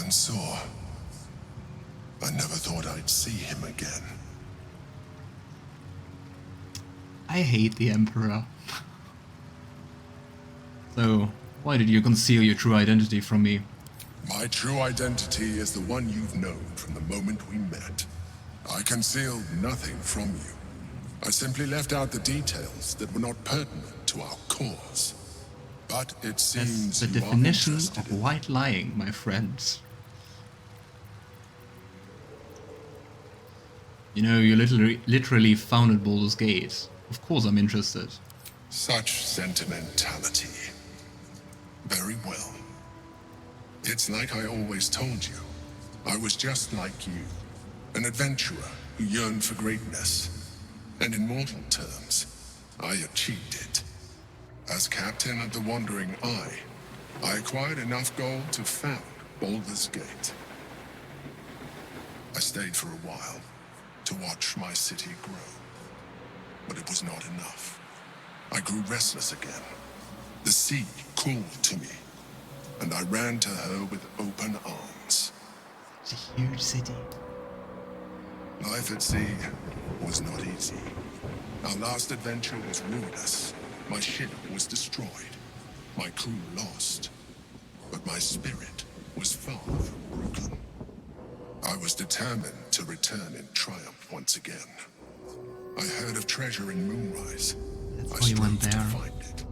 Ansur. I never thought I'd see him again. I hate the Emperor. So, why did you conceal your true identity from me? My true identity is the one you've known from the moment we met. I concealed nothing from you. I simply left out the details that were not pertinent to our cause. But it seems That's the definition of white lying, my friends. You know, you literally founded Baldur's Gate. Of course I'm interested. Such sentimentality. Very well. It's like I always told you. I was just like you. An adventurer who yearned for greatness. And in mortal terms, I achieved it. As captain of the Wandering Eye, I acquired enough gold to found Baldur's Gate. I stayed for a while to watch my city grow. But it was not enough. I grew restless again. The sea called to me, and I ran to her with open arms. It's a huge city. Life at sea was not easy. Our last adventure was ruinous. My ship was destroyed. My crew lost. But my spirit was far from broken. I was determined to return in triumph once again. I heard of treasure in Moonrise. I strove to find it.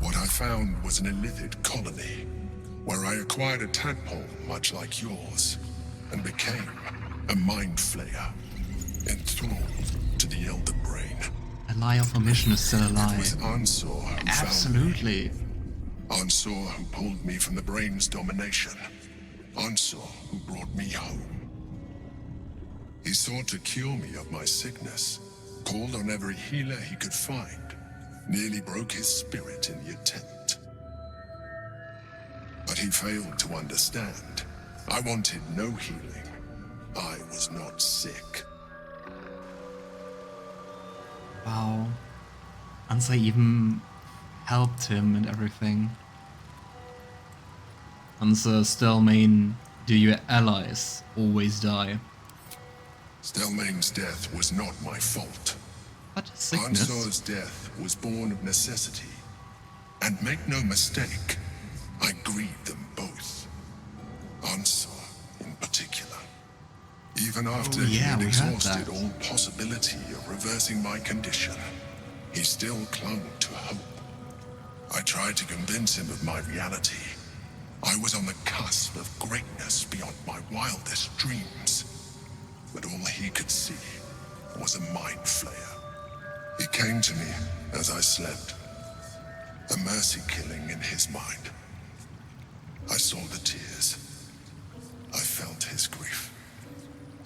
What I found was an illithid colony, where I acquired a tadpole much like yours, and became a mind flayer, enthralled to the Elder Brain. A liar for mission is still alive. It was Ansur who Absolutely. found me. Ansur who pulled me from the Brain's domination. Ansur who brought me home. He sought to cure me of my sickness, called on every healer he could find, nearly broke his spirit in the attempt. But he failed to understand. I wanted no healing. I was not sick. Wow. Ansur even helped him and everything. Ansur, Stelmane, do your allies always die? Stelmane's death was not my fault. What a sickness. Ansur's death was born of necessity. And make no mistake, I grieved them both. Ansur, in particular. Even after he had exhausted all possibility of reversing my condition, he still clung to hope. I tried to convince him of my reality. I was on the cusp of greatness beyond my wildest dreams. But all he could see was a mind flayer. He came to me as I slept. A mercy killing in his mind. I saw the tears. I felt his grief.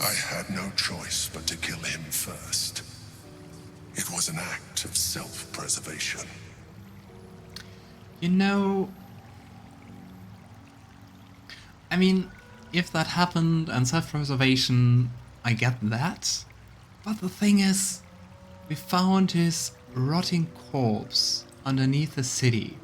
I had no choice but to kill him first. It was an act of self-preservation. You know, I mean, if that happened and self-preservation, I get that. But the thing is, we found his rotting corpse underneath the city.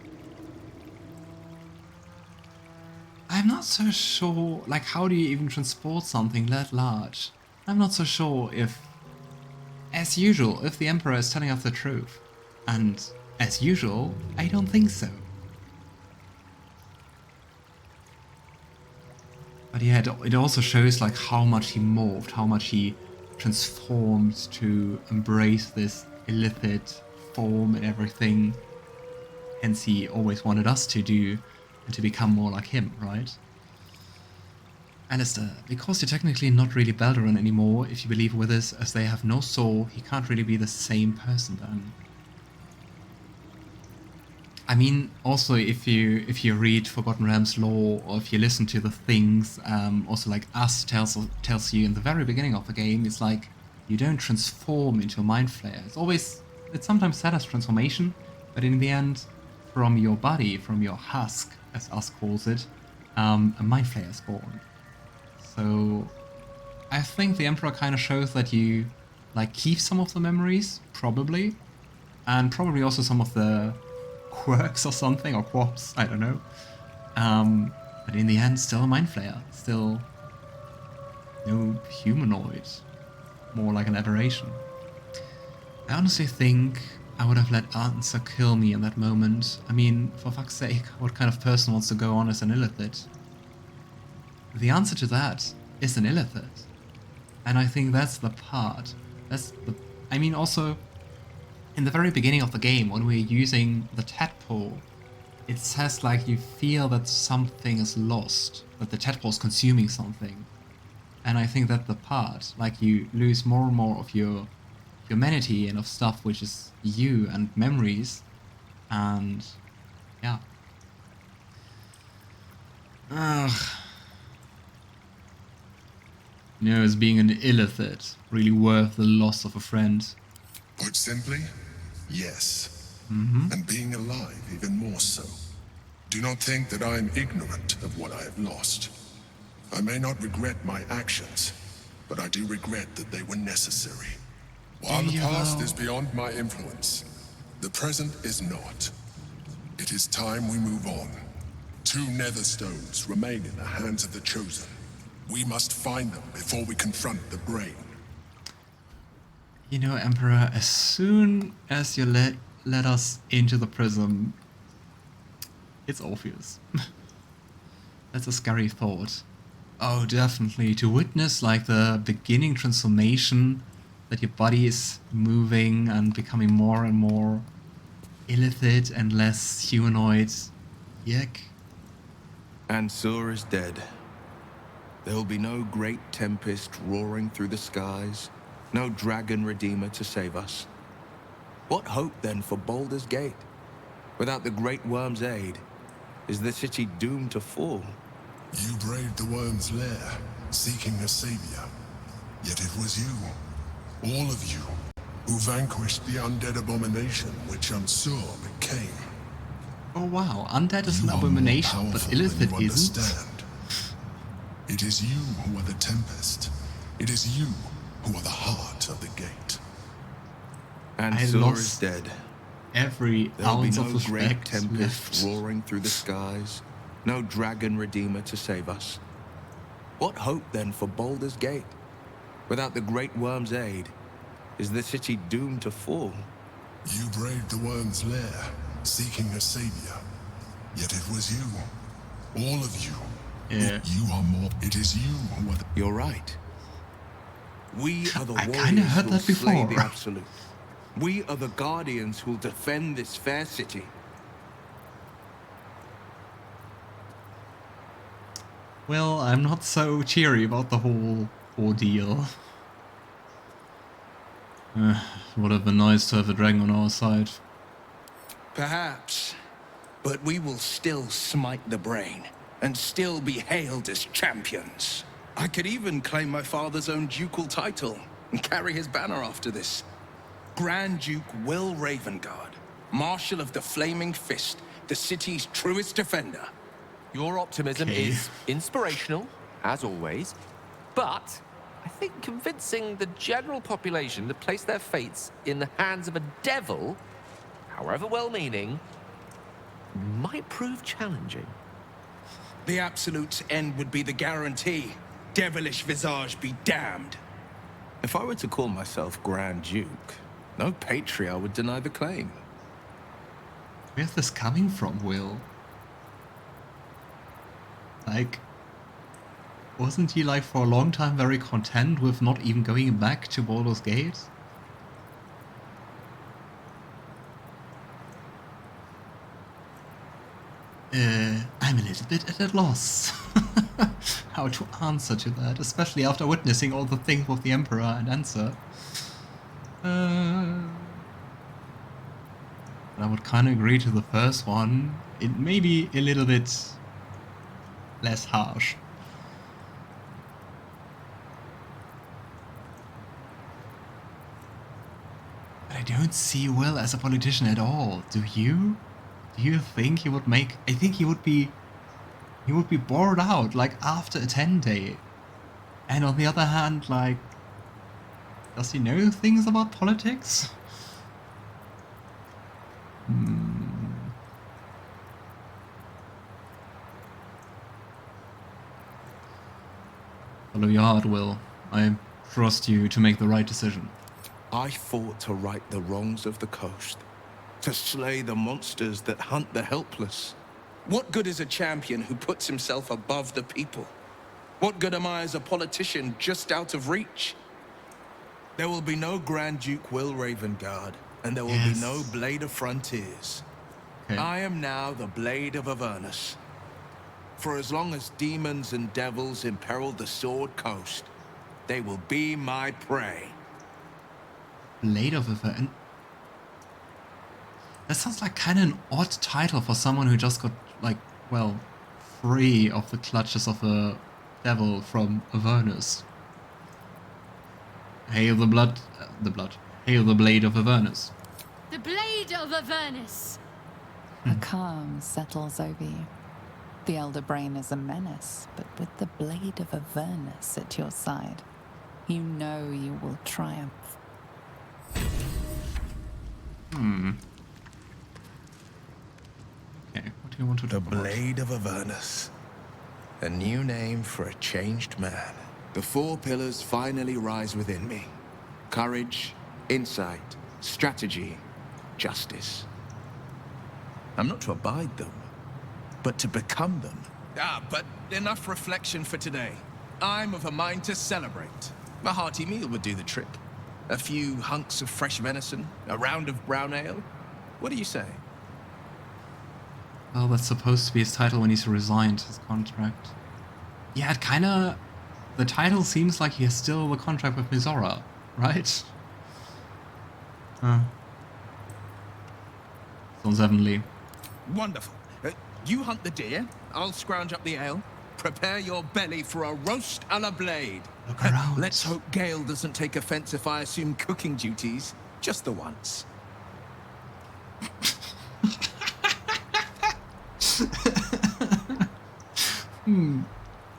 I'm not so sure, like, how do you even transport something that large? I'm not so sure if, as usual, if the Emperor is telling us the truth. And, as usual, I don't think so. But yeah, it also shows, like, how much he morphed, how much he transformed to embrace this illithid form and everything. Hence he always wanted us to do and to become more like him, right? Alistair, because you're technically not really Balduran anymore, if you believe with us, as they have no soul, he can't really be the same person then. I mean, also if you read Forgotten Realms lore, or if you listen to the things, also like Us tells you in the very beginning of the game, it's like you don't transform into a mind flayer. It's sometimes said as transformation, but in the end, from your body, from your husk, as Us calls it, a mind flayer is born. So I think the Emperor kind of shows that you like keep some of the memories, probably, and probably also some of the quirks or something, or quirks, I don't know. But in the end, still a mind flayer. Still no humanoid. More like an aberration. I honestly think I would have let Ansur kill me in that moment. I mean, for fuck's sake, what kind of person wants to go on as an illithid? The answer to that is an illithid. And I think that's the part. I mean, also, in the very beginning of the game, when we're using the tadpole, it says like you feel that something is lost, that the tadpole is consuming something. And I think that's the part. Like you lose more and more of your humanity and of stuff which is you and memories. And yeah. Ugh. You know, is being an illithid really worth the loss of a friend? Put simply, yes. Mm-hmm. And being alive even more so. Do not think that I am ignorant of what I have lost. I may not regret my actions, but I do regret that they were necessary. While the past is beyond my influence, the present is not. It is time we move on. 2 nether stones remain in the hands of the Chosen. We must find them before we confront the brain. You know, Emperor, as soon as you let us into the prism, it's obvious. That's a scary thought. Oh, definitely. To witness, like, the beginning transformation, that your body is moving and becoming more and more illithid and less humanoid. Yuck. Ansur is dead. There will be no great tempest roaring through the skies, no dragon redeemer to save us. What hope then for Baldur's Gate? Without the great worm's aid, is the city doomed to fall? You braved the worm's lair, seeking a savior. Yet it was you, all of you, who vanquished the undead abomination which Ansur became. Oh wow, undead is an You are more abomination, but powerful than illithid you isn't? understand. It is you who are the Tempest. It is you who are the heart of the gate. Ansur is dead. Every There'll be ounce no of great respect tempest left. roaring through the skies, no dragon redeemer to save us. What hope then for Baldur's Gate? Without the great worm's aid, is the city doomed to fall? You braved the worm's lair, seeking a savior. Yet it was you, all of you. Yeah. You are more. It is you who are the... You're right. We are the I kinda warriors heard who'll that slay before. the Absolute. We are the guardians who'll defend this fair city. Well, I'm not so cheery about the whole ordeal. Would have been nice to have a dragon on our side. Perhaps. But we will still smite the brain, and still be hailed as champions. I could even claim my father's own ducal title, and carry his banner after this. Grand Duke Wyll Ravengard, Marshal of the Flaming Fist, the city's truest defender. Your optimism Okay. is inspirational, as always, but I think convincing the general population to place their fates in the hands of a devil, however well-meaning, might prove challenging. The Absolute's end would be the guarantee. Devilish visage be damned. If I were to call myself Grand Duke, no patriarch would deny the claim. Where's this coming from, Wyll? Like, wasn't he like for a long time very content with not even going back to Baldur's Gate? I'm a little bit at a loss how to answer to that, especially after witnessing all the things with the Emperor and Ansur. I would kind of agree to the first one. It may be a little bit less harsh. But I don't see Wyll as a politician at all. Do you? Do you think he would make... I think he would be bored out, like, after a 10 day. And on the other hand, like, does he know things about politics? Follow your heart, Wyll. I trust you to make the right decision. I fought to right the wrongs of the coast, to slay the monsters that hunt the helpless. What good is a champion who puts himself above the people? What good am I as a politician just out of reach? There will be no Grand Duke Wyll Ravengard, and there will Yes. be no Blade of Frontiers. Okay. I am now the Blade of Avernus. For as long as demons and devils imperil the Sword Coast, they will be my prey. Blade of Avernus. That sounds like kind of an odd title for someone who just got, like, well, free of the clutches of a devil from Avernus. Hail the blood. Hail the Blade of Avernus. The Blade of Avernus. A calm settles over you. The elder brain is a menace, but with the Blade of Avernus at your side, you know you will triumph. Okay, what do you want to The talk about? Blade of Avernus. A new name for a changed man. The four pillars finally rise within me. Courage, insight, strategy, justice. I'm not to abide them, but to become them. But enough reflection for today. I'm of a mind to celebrate. A hearty meal would do the trick. A few hunks of fresh venison, a round of brown ale. What do you say? Well, that's supposed to be his title when he's resigned his contract. Yeah, it kinda... The title seems like he has still the contract with Mizora, right? Sounds heavenly. Wonderful. You hunt the deer, I'll scrounge up the ale. Prepare your belly for a roast a la Blade. Look around. Let's hope Gale doesn't take offense if I assume cooking duties. Just the once.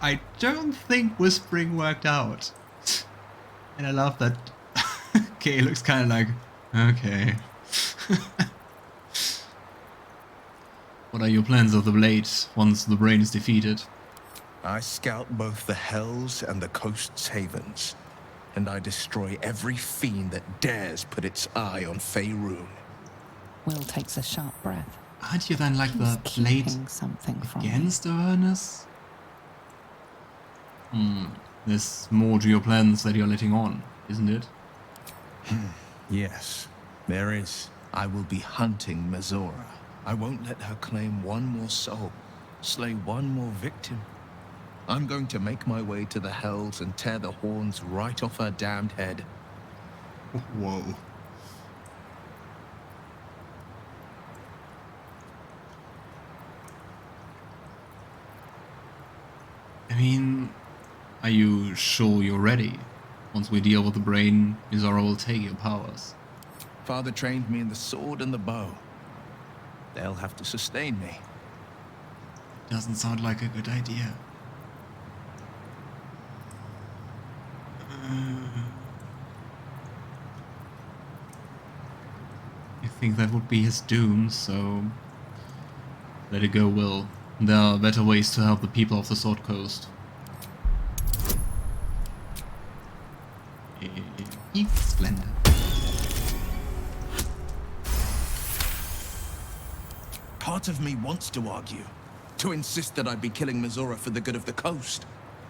I don't think whispering worked out. And I love that Gale looks kind of like, okay. What are your plans of the blade once the brain is defeated? I scout both the hells and the coast's havens, and I destroy every fiend that dares put its eye on Faerun. Wyll takes a sharp breath. Aren't you then like He's the blade keeping something from me. against Avernus? There's more to your plans that you're letting on, isn't it? Yes, there is. I will be hunting Mizora. I won't let her claim one more soul, slay one more victim. I'm going to make my way to the hells and tear the horns right off her damned head. Whoa. I mean, are you sure you're ready? Once we deal with the brain, Mizora will take your powers. Father trained me in the sword and the bow. They'll have to sustain me. Doesn't sound like a good idea. I think that would be his doom, so let it go, Wyll. There are better ways to help the people of the Sword Coast. Splendid. Part of me wants to argue, to insist that I'd be killing Mizora for the good of the coast,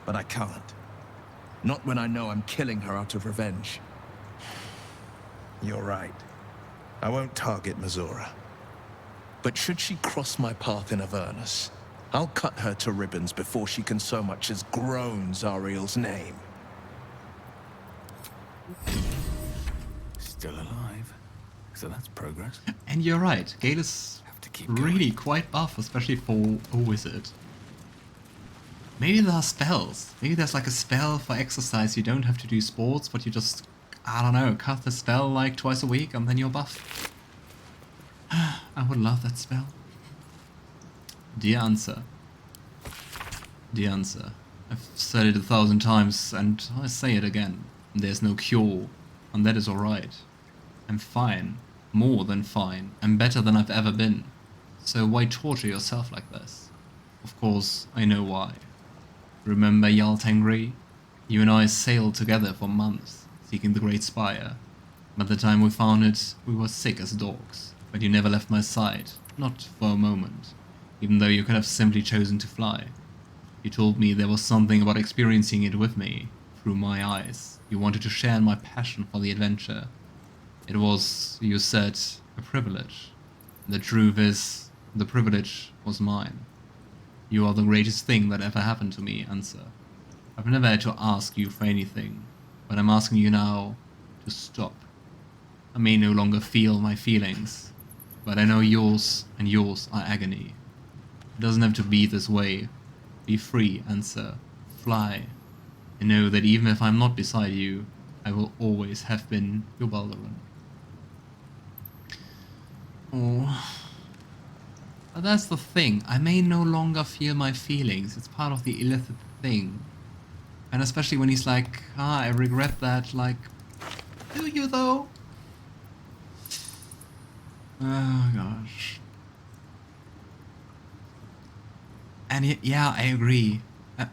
but I can't. Not when I know I'm killing her out of revenge. You're right. I won't target Mizora. But should she cross my path in Avernus, I'll cut her to ribbons before she can so much as groan Zariel's name. Still alive. So that's progress. And you're right, Gale is Have to keep really quite buff, especially for a wizard. Maybe there are spells. Maybe there's like a spell for exercise. You don't have to do sports, but you just, I don't know, cast the spell like twice a week and then you're buff. I would love that spell. Dear Ansur. Dear Ansur. I've said it 1,000 times and I say it again. There's no cure, and that is alright. I'm fine. More than fine. I'm better than I've ever been. So why torture yourself like this? Of course, I know why. Remember Jarl Tengri? You and I sailed together for months, seeking the Great Spire. By the time we found it, we were sick as dogs. But you never left my side, not for a moment, even though you could have simply chosen to fly. You told me there was something about experiencing it with me, through my eyes. You wanted to share in my passion for the adventure. It was, you said, a privilege. The truth is, the privilege was mine. You are the greatest thing that ever happened to me, Ansur. I've never had to ask you for anything, but I'm asking you now to stop. I may no longer feel my feelings, but I know yours and yours are agony. It doesn't have to be this way. Be free, Ansur. Fly. And know that even if I'm not beside you, I will always have been your Balduran. Oh. But that's the thing. I may no longer feel my feelings. It's part of the illicit thing. And especially when he's like, I regret that, like, do you though? Oh gosh. And yeah, I agree.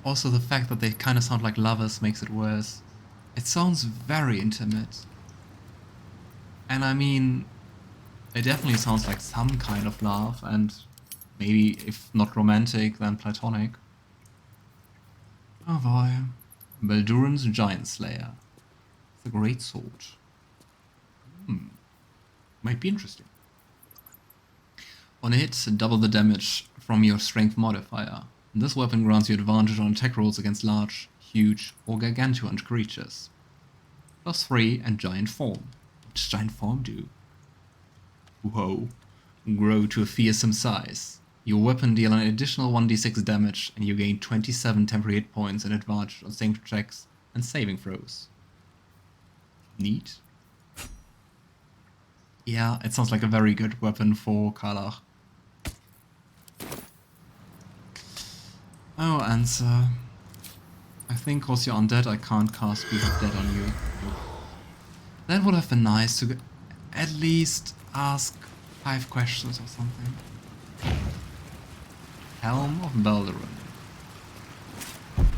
Also the fact that they kind of sound like lovers makes it worse. It sounds very intimate. And I mean, it definitely sounds like some kind of love, and maybe if not romantic, then platonic. Oh boy. Balduran's Giant Slayer. It's a great sword. Might be interesting. On a hit, double the damage from your strength modifier. This weapon grants you advantage on attack rolls against large, huge, or gargantuan creatures. +3 and giant form. What does giant form do? Whoa. Grow to a fearsome size. Your weapon deals an additional 1d6 damage, and you gain 27 temporary hit points and advantage on strength checks and saving throws. Neat. Yeah, it sounds like a very good weapon for Karlach. Oh, Ansur. I think cause you're undead, I can't cast Speed of Dead on you. That would have been nice to at least ask 5 questions or something. Helm of Balduran.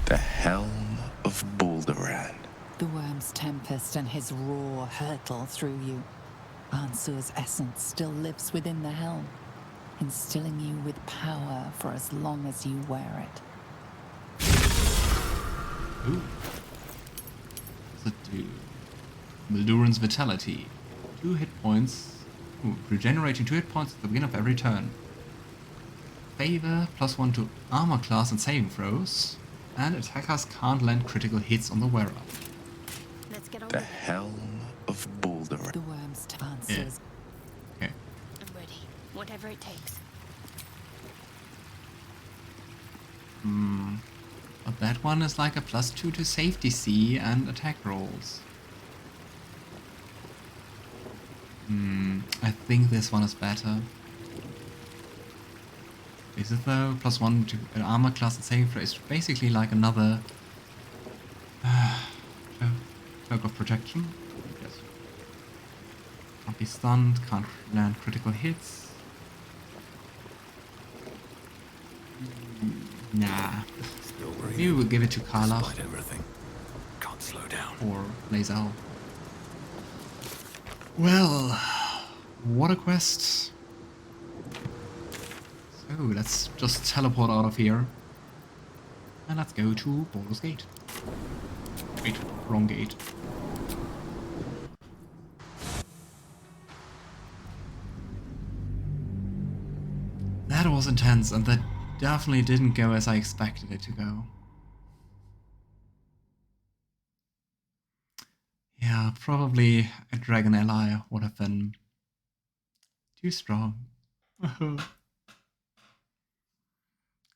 The Helm of Balduran. The worm's tempest and his roar hurtle through you. Ansur's essence still lives within the helm, instilling you with power for as long as you wear it. Ooh. What's it do? Balduran's Vitality. 2 hit points. Ooh, regenerating 2 hit points at the beginning of every turn. Favor, +1 to armor class and saving throws. And attackers can't land critical hits on the wearer. Let's get on The with it. Helm of Balduran. The worm's answers. Okay. I'm ready. Whatever it takes. But that one is like a +2 to safety C and attack rolls. I think this one is better. Is it though? +1 to an armor class and saving throw is basically like another cloak of protection. Yes. Can't be stunned, can't land critical hits. Nah. Still breathing. Maybe we'll give it to Karlach Despite everything. Can't slow down. or Lae'zel. Well, what a quest. So let's just teleport out of here. And let's go to Baldur's Gate. Wait, wrong gate. That was intense, and that definitely didn't go as I expected it to go. Yeah, probably a dragon ally would have been too strong.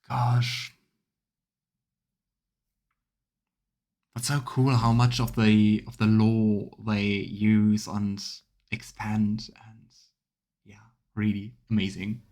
Gosh. But so cool how much of the lore they use and expand, and yeah, really amazing.